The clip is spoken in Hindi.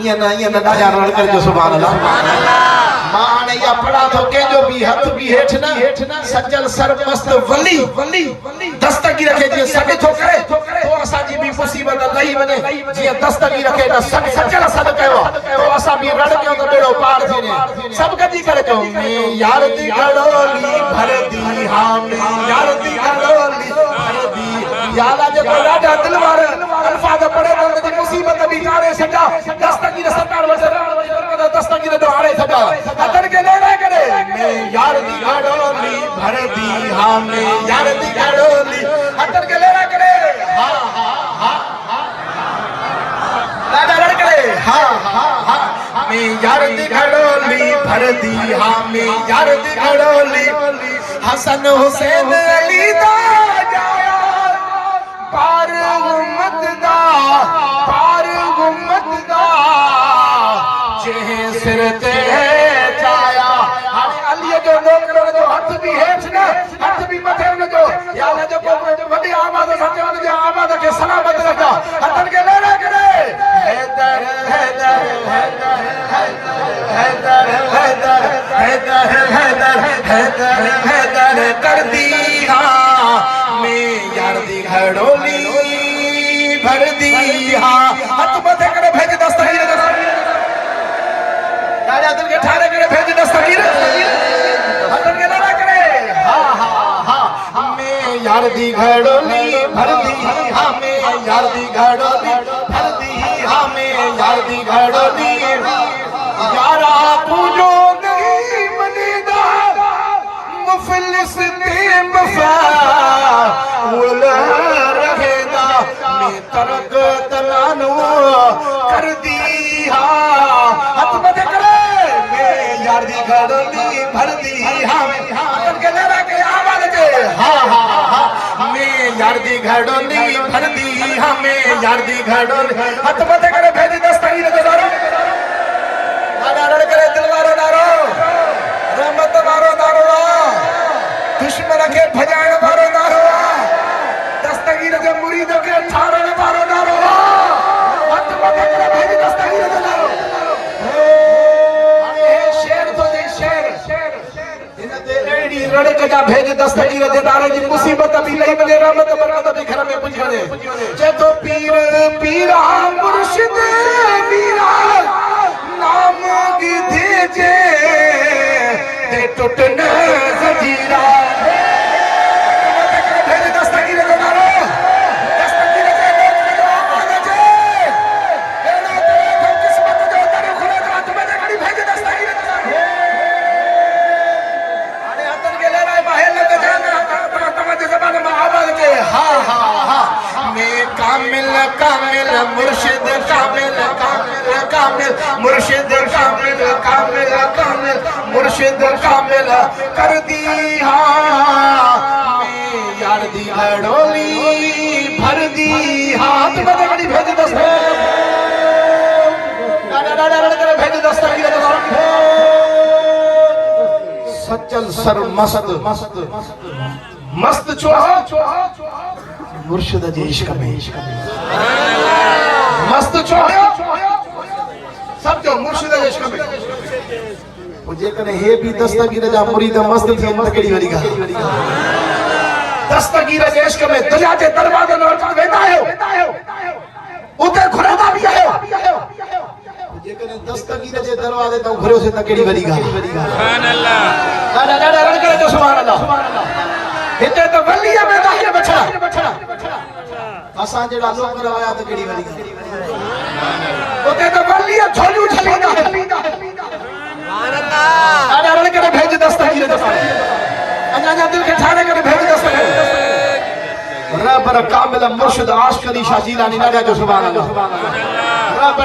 ये ना दादा रण कर जो सुभान अल्लाह मां ने या पड़ा तो के जो भी हथ भी हेठ ना सज्जन सर मस्त वली दस्तगी रखे जे सद थो करे तो असा जी भी मुसीबत लही वने जे दस्तगी रखे ना सज्जन सद कयो तो असा भी रण कयो तो बेड़ो पार थीने सब कदी करे जो मैं यार दी गड़ोली भर दी हां मैं यार दी गड़ोली भर दी याला जो राजा दिलवार अल्फाज पड़े तो दी मुसीबत भी कारे सजा दस्तगी सरकार वजर दस्तगी दो आड़े सजा अतर के ले करे मैं यार दी गड़ोली भर दी हां मैं यार दी गड़ोली अतर के ले करे हां दादा रण करे हां मैं यार दी गड़ोली भर दी हां मैं यार दी गड़ोली हसन हुसैन अली दा जाया पार उम्मत दा जे सिर ते चाया हाने अली जो नौकरो जो हथ भी हेठ ना हथ भी मथे न जो या न जो वडी आवाज सच वने जो आवाज के सलामत रखा हथन के ले करे हैदर हैदर हैदर हैदर हैदर हैदर हैदर हैदर हैदर कर दी हां मैं यार दी घड़ोली भर दी हां हथ मथे करे भेज दस्तगीर राजा दिल के ठारे करे भेज दस्तगीर हथन के लड़ा करे हां मैं यार दी घड़ोली भर दी हां मैं यार दी घड़ोली भर दी हां मैं यार दी घड़ोली यारा तू जो नहीं मनेदा मुफलिस ते वफा उल रहेदा मैं तरक तनानो कर दी हां हथ मथे करे मैं यार दी घड़ोली भर दी हां मैं के ले के आवाज के हां मैं यार दी घड़ोली भर दी हां मैं यार दी घड़ोली हथ मथे करे भेज दस्तगीर दे दारो दादा रण करे दिलवारो दारो रहमत वारो दारो दुश्मन के भजाण वारो दारो दस्तगीर के मुरीद के ठारण वारो दारो हथ मथे करे भेज दस्तगीर दे दारो रणक जा भेज दस्तगीर दे दारे जी मुसीबत भी लई बने रहमत बरकत भी घर में पुज वने जे तो पीर पीरा मुर्शिद मीरा नाम की दे जे ते टूटन जजीरा भेज दस्तगीर दे दारो दस्तगीर दे आवाज जे एना ते किस्मत जो दर खुले हाथ में घड़ी भेज दस्तगीर दे दारो कामिल कामिल मुर्शिद कामिल कामिल कामिल मुर्शिद कामिल कामिल कामिल मुर्शिद कामिल कर दी हां मैं यार दी घड़ोली भर दी हाथ में घड़ी भेज दस्तगीर दादा रण करे भेज दस्तगीर सचल सर मस्त मस्त मस्त चोहा मुर्शिद जे इश्क में मस्त चोहा सब जो मुर्शिद जे इश्क में ओ जे कने हे भी दस्तगीर जा मुरीद मस्त थी केड़ी वरी गा दस्तगीर जे इश्क में दुनिया जे दरवाजे न वेंदा आयो उते घुरदा भी आयो जे कने दस्तगीर जे दरवाजे तो घुरियो से त केड़ी वरी गा सुभान अल्लाह दादा रण करे तो सुभान अल्लाह हिते तो वलिया में दाहिर बछड़ा असा जेड़ा लोग करवाया तो केड़ी वरी ओते तो वलिया झोलू झलीदा सुभान अल्लाह दादा रण करे भेज दस्तगीर दे अन्या दिल के ठाणे करे भेज दस्तगीर रब कामिल मुर्शिद आशिक अली शाह जीलानी नादा जो सुभान अल्लाह रब